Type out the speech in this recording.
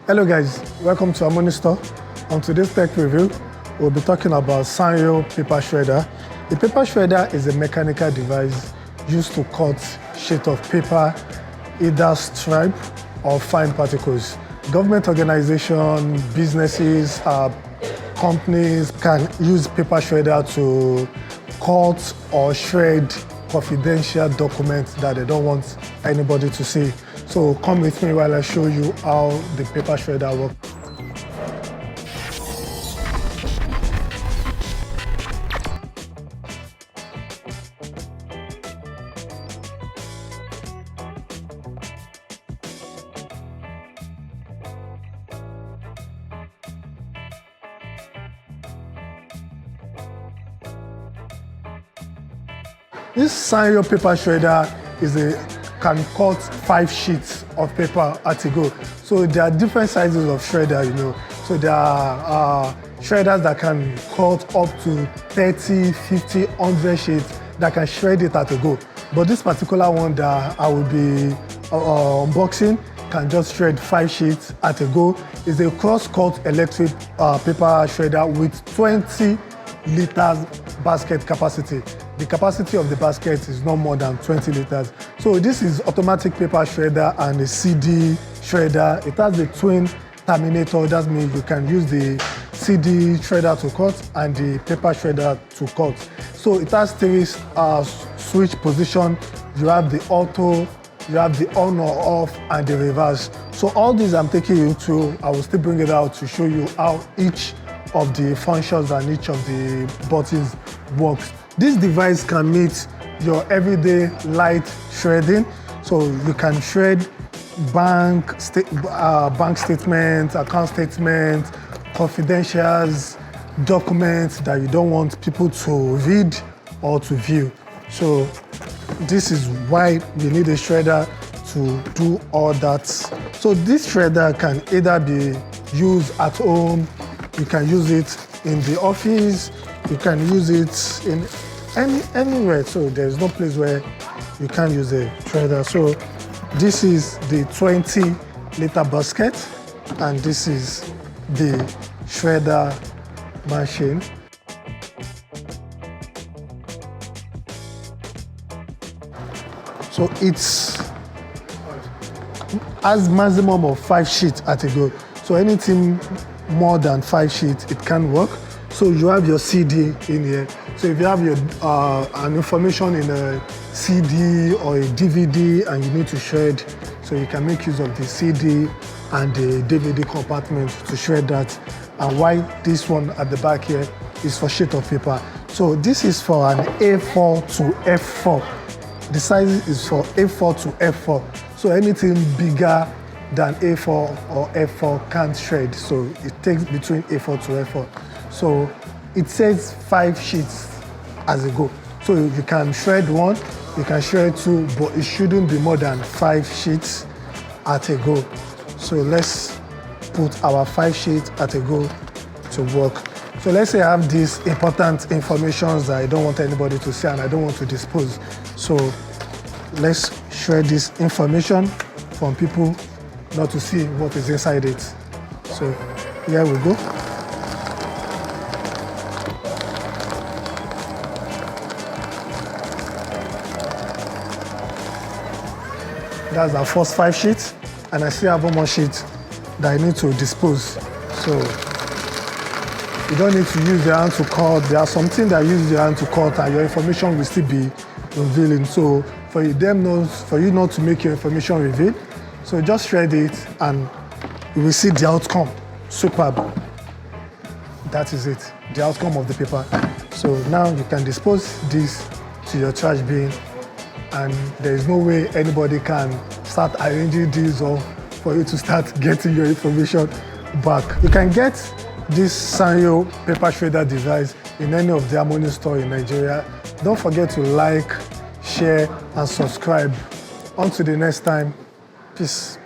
Hello guys, welcome to Harmony Store. On today's tech review, we'll be talking about Sanyo paper shredder. The paper shredder is a mechanical device used to cut sheet of paper, either stripe or fine particles. Government organizations, businesses, companies can use paper shredder to cut or shred confidential documents that they don't want anybody to see. So come with me while I show you how the paper shredder works. This Sanyo paper shredder can cut 5 sheets of paper at a go. So there are different sizes of shredder, you know. So there are shredders that can cut up to 30, 50, 100 sheets that can shred it at a go. But this particular one that I will be unboxing can just shred 5 sheets at a go. It's a cross-cut electric paper shredder with 20 liters basket capacity. The capacity of the basket is not more than 20 liters. So this is automatic paper shredder and a CD shredder. It has the twin terminator. That means you can use the CD shredder to cut and the paper shredder to cut. So it has 3 switch position. You have the auto, you have the on or off, and the reverse. So all these I'm taking you through. I will still bring it out to show you how each of the functions and each of the buttons works. This device can meet your everyday light shredding. So you can shred bank statements, account statements, confidentials, documents that you don't want people to read or to view. So this is why you need a shredder to do all that. So this shredder can either be used at home, you can use it in the office, you can use it in anywhere. So there's no place where you can't use a shredder. So this is the 20-liter basket, and this is the shredder machine. So it's has maximum of 5 sheets at a go. So anything more than 5 sheets, it can work. So you have your CD in here. So if you have your an information in a CD or a DVD and you need to shred, so you can make use of the CD and the DVD compartment to shred that. And why this one at the back here is for sheet of paper. So this is for an A4 to F4. The size is for A4 to F4. So anything bigger than A4 or F4 can't shred. So it takes between A4 to F4. So it says 5 sheets as a go. So you can shred 1, you can shred 2, but it shouldn't be more than 5 sheets at a go. So let's put our 5 sheets at a go to work. So let's say I have these important information that I don't want anybody to see and I don't want to dispose. So let's shred this information from people not to see what is inside it. So here we go. That's our first 5 sheets, and I still have 1 more sheet that I need to dispose. So you don't need to use your hand to cut. There are some things that use your hand to cut and your information will still be revealing. So for you not to make your information reveal, so just shred it and you will see the outcome. Superb. That is it, the outcome of the paper. So now you can dispose this to your trash bin, and there is no way anybody can start arranging these or for you to start getting your information back. You can get this Sanyo paper shredder device in any of the Harmony store in Nigeria. Don't forget to like, share, and subscribe. Until the next time, peace.